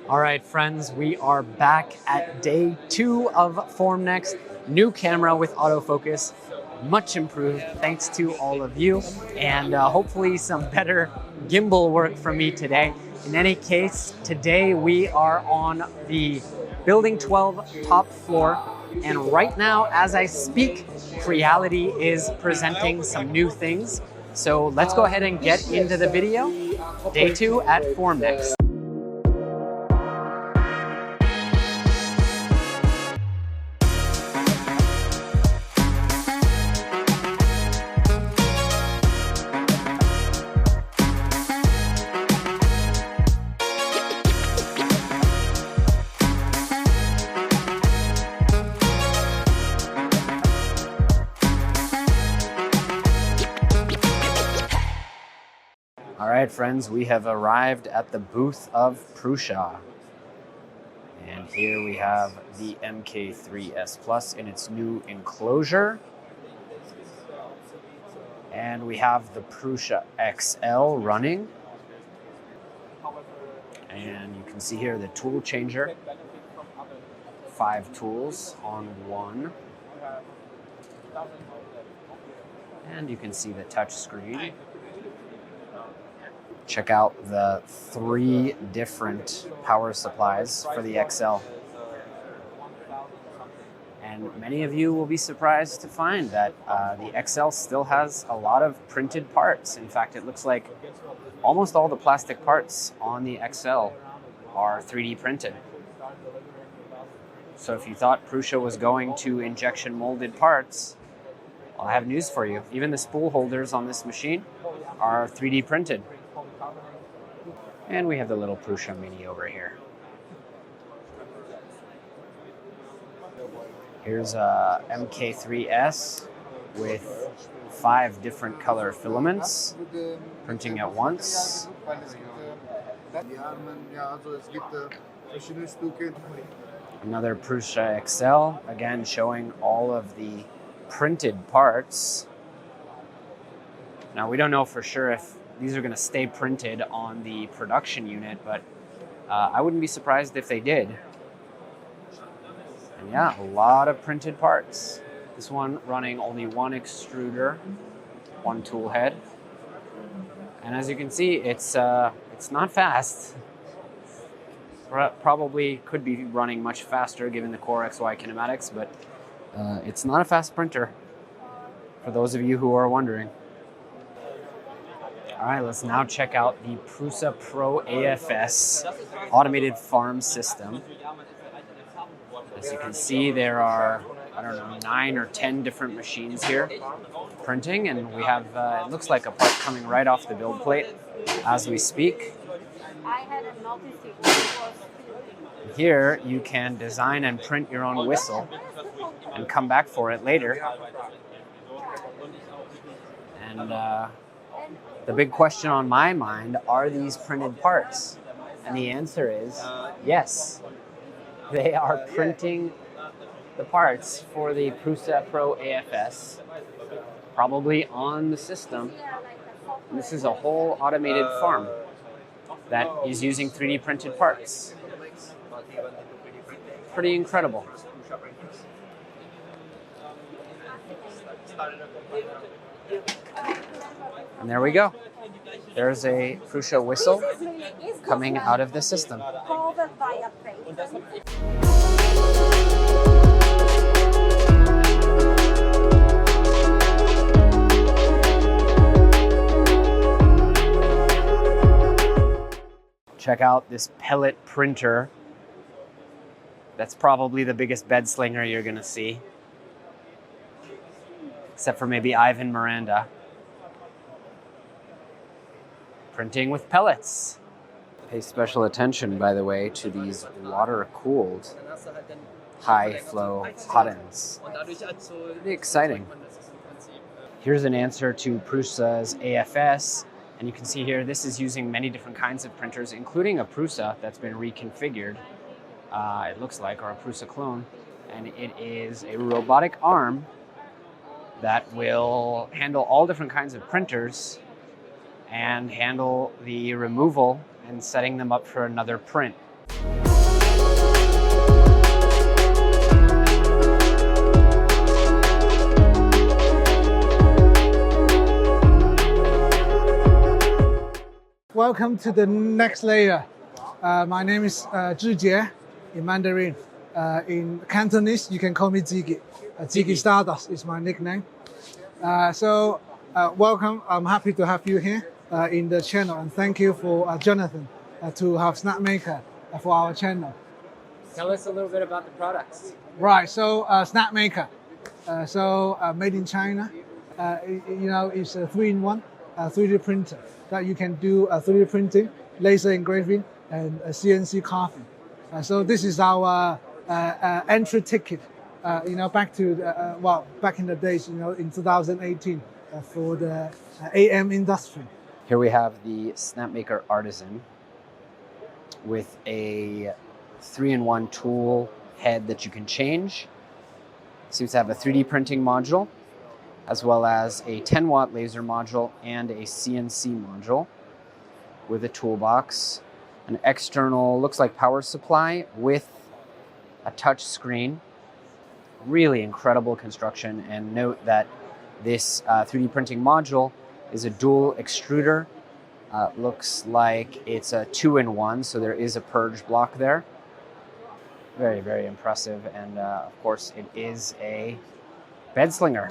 All right, friends, we are back at day 2 of FormNext. New camera with autofocus, much improved thanks to all of you, and hopefully some better gimbal work from me today. In any case, today we are on the Building 12 top floor, and right now, as I speak, Creality is presenting some new things. So let's go ahead and get into the video. Day 2 at FormNext. All right, friends, we have arrived at the booth of Prusa. And here we have the MK3S Plus in its new enclosure. And we have the Prusa XL running. And you can see here the tool changer. 5 tools on one. And you can see the touch screen. Check out the 3 different power supplies for the XL. And many of you will be surprised to find that the XL still has a lot of printed parts. In fact, it looks like almost all the plastic parts on the XL are 3D printed. So if you thought Prusa was going to injection molded parts, well, I have news for you. Even the spool holders on this machine are 3D printed. And we have the little Prusa Mini over here. Here's a MK3S with 5 different color filaments, printing at once. Another Prusa XL, again showing all of the printed parts. Now we don't know for sure if these are going to stay printed on the production unit, but I wouldn't be surprised if they did. And yeah, a lot of printed parts. This one running only 1 extruder, 1 tool head. And as you can see, it's not fast. Probably could be running much faster given the Core XY kinematics, but it's not a fast printer, for those of you who are wondering. All right, let's now check out the Prusa Pro AFS automated farm system. As you can see, there are, I don't know, 9 or 10 different machines here printing, and we have, it looks like a part coming right off the build plate as we speak. Here, you can design and print your own whistle and come back for it later. And the big question on my mind, are these printed parts? And the answer is yes. They are printing the parts for the Prusa Pro AFS, probably on the system. And this is a whole automated farm that is using 3D printed parts. Pretty incredible. And there we go. There's a Prusa whistle coming out of the system. Check out this pellet printer. That's probably the biggest bed slinger you're gonna see. Except for maybe Ivan Miranda. Printing with pellets. Pay special attention, by the way, to these water-cooled high-flow hot ends. Pretty exciting. Here's an answer to Prusa's AFS, and you can see here this is using many different kinds of printers, including a Prusa that's been reconfigured, it looks like, or a Prusa clone, and it is a robotic arm that will handle all different kinds of printers and handle the removal and setting them up for another print. welcome to the next layer. My name is Zhijie in Mandarin. In Cantonese, you can call me Ziggy. Ziggy Stardust is my nickname. Welcome. I'm happy to have you here in the channel, and thank you for Jonathan to have Snapmaker for our channel. Tell us a little bit about the products. Right. So Snapmaker. Made in China. It's a 3-in-1 3D printer that you can do 3D printing, laser engraving, and CNC carving. So this is our entry ticket. Back in the days, in 2018, for the AM industry. Here we have the Snapmaker Artisan with a 3-in-1 tool head that you can change. Seems to have a 3D printing module, as well as a 10-watt laser module and a CNC module with a toolbox, an external, looks like power supply with a touch screen. Really incredible construction, and note that this 3D printing module is a dual extruder. Looks like it's a 2-in-1, so there is a purge block there. Very, very impressive, and of course it is a bed slinger.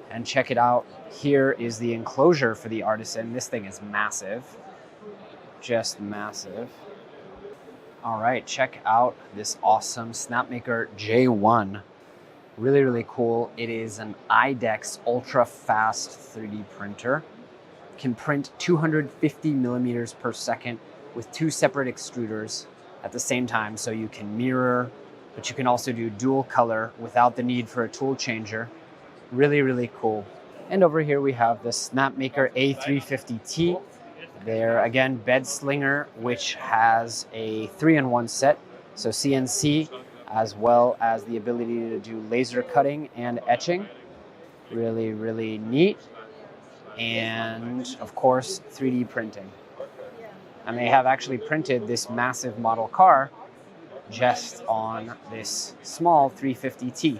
And check it out, here is the enclosure for the Artisan. This thing is massive, just massive. All right, check out this awesome Snapmaker J1. Really, really cool. It is an IDEX ultra-fast 3D printer. Can print 250 millimeters per second with 2 separate extruders at the same time, so you can mirror, but you can also do dual color without the need for a tool changer. Really, really cool. And over here we have the Snapmaker A350T. There again, bed slinger, which has a 3-in-1 set, so CNC, as well as the ability to do laser cutting and etching. Really, really neat. And of course, 3D printing. And they have actually printed this massive model car just on this small 350T,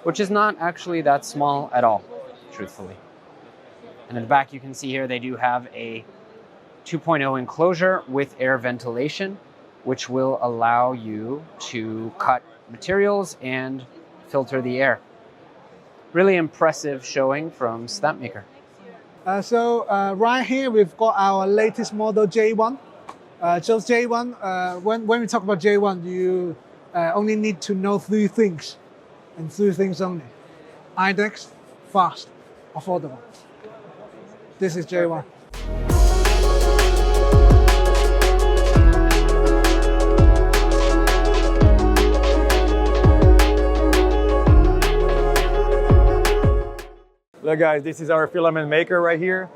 which is not actually that small at all, truthfully. And in the back, you can see here they do have a 2.0 enclosure with air ventilation, which will allow you to cut materials and filter the air. Really impressive showing from Snapmaker. Right here we've got our latest model J1. Just J1, when we talk about J1, you only need to know 3 things, and 3 things only. IDEX, fast, affordable. This is J1. Look guys, this is our Filament Maker right here.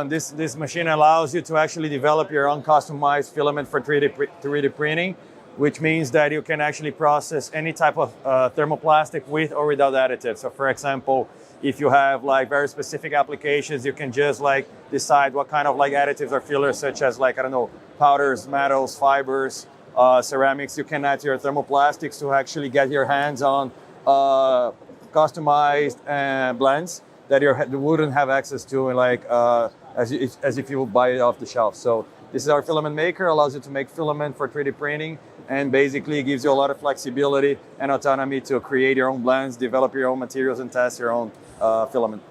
This machine allows you to actually develop your own customized filament for 3D printing, which means that you can actually process any type of thermoplastic with or without additives. So for example, if you have like very specific applications, you can just like decide what kind of like additives or fillers, such as like, I don't know, powders, metals, fibers, ceramics, you can add to your thermoplastics to actually get your hands on customized blends that you wouldn't have access to, like as if you would buy it off the shelf. So this is our Filament Maker, allows you to make filament for 3D printing, and basically gives you a lot of flexibility and autonomy to create your own blends, develop your own materials, and test your own filament.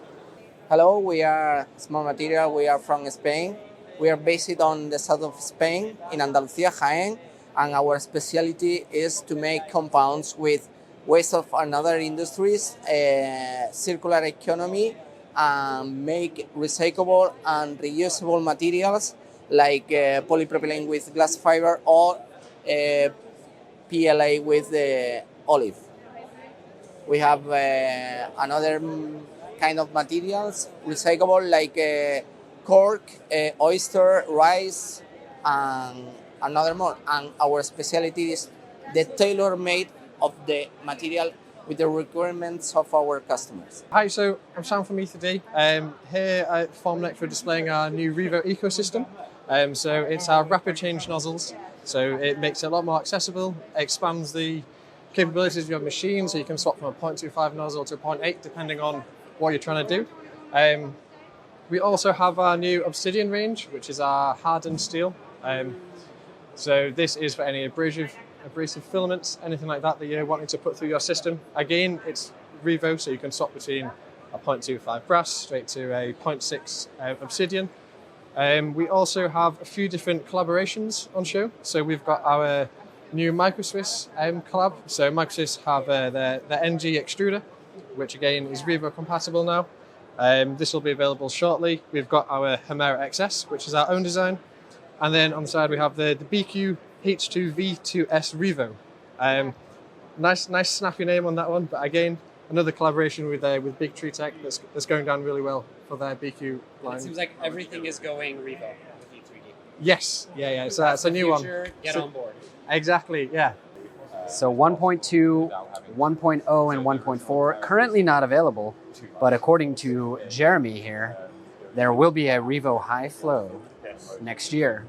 Hello, we are Small Material. We are from Spain. We are based on the south of Spain, in Andalusia, Jaén, and our specialty is to make compounds with waste of another industries, circular economy, and make recyclable and reusable materials like polypropylene with glass fiber or PLA with olive. We have another kind of materials recyclable like cork, oyster, rice, and another more. And our specialty is the tailor-made of the material with the requirements of our customers. Hi, so I'm Sam from E3D. Here at FormNext we're displaying our new Revo ecosystem. So it's our rapid change nozzles. So it makes it a lot more accessible, expands the capabilities of your machine, so you can swap from a 0.25 nozzle to a 0.8 depending on what you're trying to do. We also have our new Obsidian range, which is our hardened steel. So this is for any abrasive filaments, anything like that you're wanting to put through your system. Again, it's Revo, so you can swap between a 0.25 brass straight to a 0.6 Obsidian. We also have a few different collaborations on show. So we've got our new Microswiss collab. So Microswiss have their NG extruder, which again is Revo compatible now. This will be available shortly. We've got our Hemera XS, which is our own design. And then on the side we have the BQ H2V2S Revo. Nice snappy name on that one, but again, another collaboration with Big Tree Tech that's going down really well for their BQ line. It seems like everything is going Revo with E3D. Yes, yeah. So that's a new one. Get on board. Exactly, yeah. So 1.2, 1.0, and 1.4 currently not available, but according to Jeremy here, there will be a Revo High Flow next year.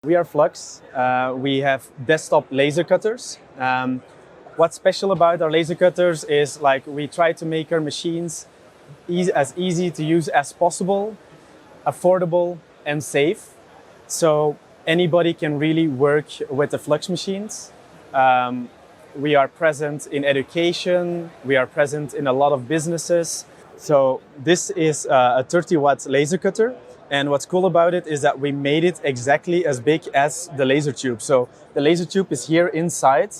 We are FLUX. We have desktop laser cutters. What's special about our laser cutters is like we try to make our machines as easy to use as possible, affordable and safe. So anybody can really work with the FLUX machines. We are present in education. We are present in a lot of businesses. So this is a 30-watt laser cutter. And what's cool about it is that we made it exactly as big as the laser tube. So the laser tube is here inside,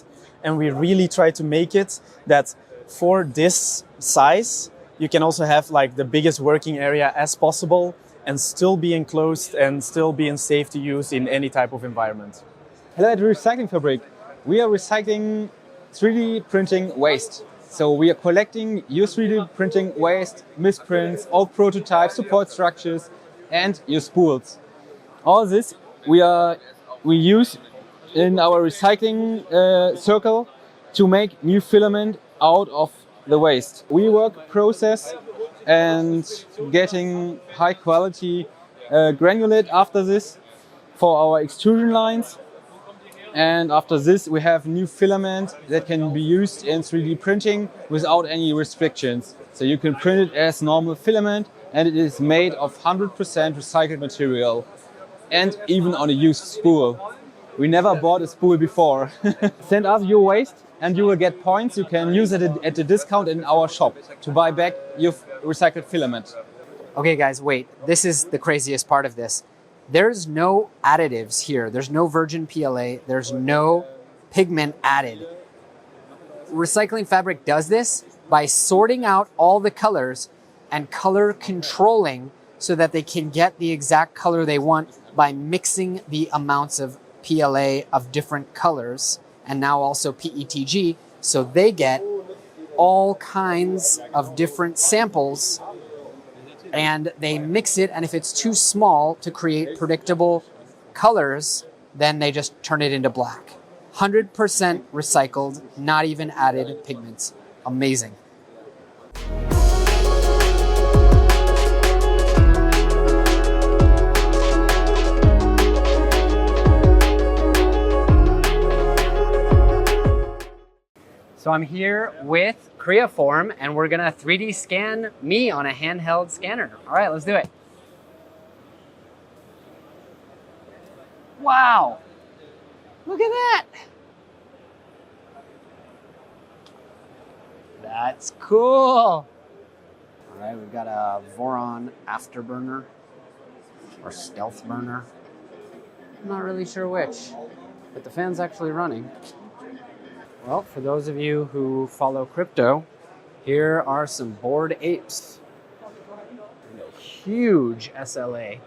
and we really try to make it that for this size, you can also have like the biggest working area as possible and still be enclosed and still being safe to use in any type of environment. Hello at Recycling Fabrik. We are recycling 3D printing waste. So we are collecting your 3D printing waste, misprints, old prototypes, support structures, and your spools. All this we use in our recycling circle to make new filament out of the waste. We work process and getting high quality granulate after this for our extrusion lines. And after this we have new filament that can be used in 3D printing without any restrictions. So you can print it as normal filament, and it is made of 100% recycled material and even on a used spool. We never bought a spool before. Send us your waste and you will get points. You can use it at a discount in our shop to buy back your recycled filament. Okay guys, wait, this is the craziest part of this. There's no additives here. There's no virgin PLA. There's no pigment added. Recycling Fabrik does this by sorting out all the colors and color controlling so that they can get the exact color they want by mixing the amounts of PLA of different colors and now also PETG, so they get all kinds of different samples and they mix it, and if it's too small to create predictable colors, then they just turn it into black. 100% recycled, not even added pigments. Amazing. So I'm here with Creaform, and we're gonna 3D scan me on a handheld scanner. All right, let's do it. Wow, look at that. That's cool. All right, we've got a Voron afterburner or stealth burner. I'm not really sure which, but the fan's actually running. Well, for those of you who follow crypto, here are some Bored Apes. And a huge SLA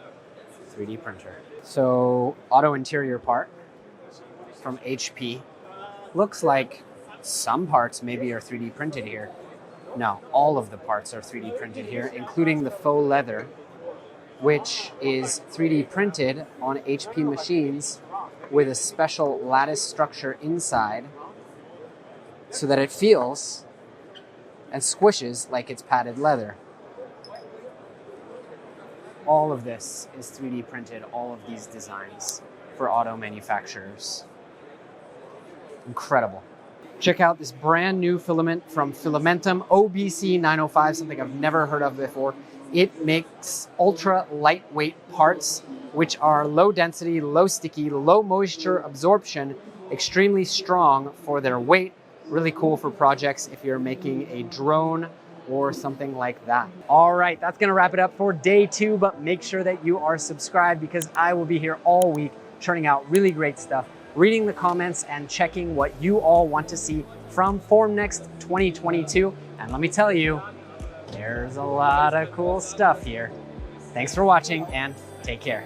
3D printer. So, auto interior part from HP. Looks like some parts maybe are 3D printed here. No, all of the parts are 3D printed here, including the faux leather, which is 3D printed on HP machines with a special lattice structure inside, so that it feels and squishes like it's padded leather. All of this is 3D printed, all of these designs. for auto manufacturers. Incredible. Check out this brand new filament from Filamentum OBC 905, something I've never heard of before. It makes ultra lightweight parts, which are low density, low sticky, low moisture absorption, extremely strong for their weight. Really cool for projects if you're making a drone or something like that. All right, that's gonna wrap it up for day 2, but make sure that you are subscribed because I will be here all week churning out really great stuff, reading the comments and checking what you all want to see from FormNext 2022. And let me tell you, there's a lot of cool stuff here. Thanks for watching and take care.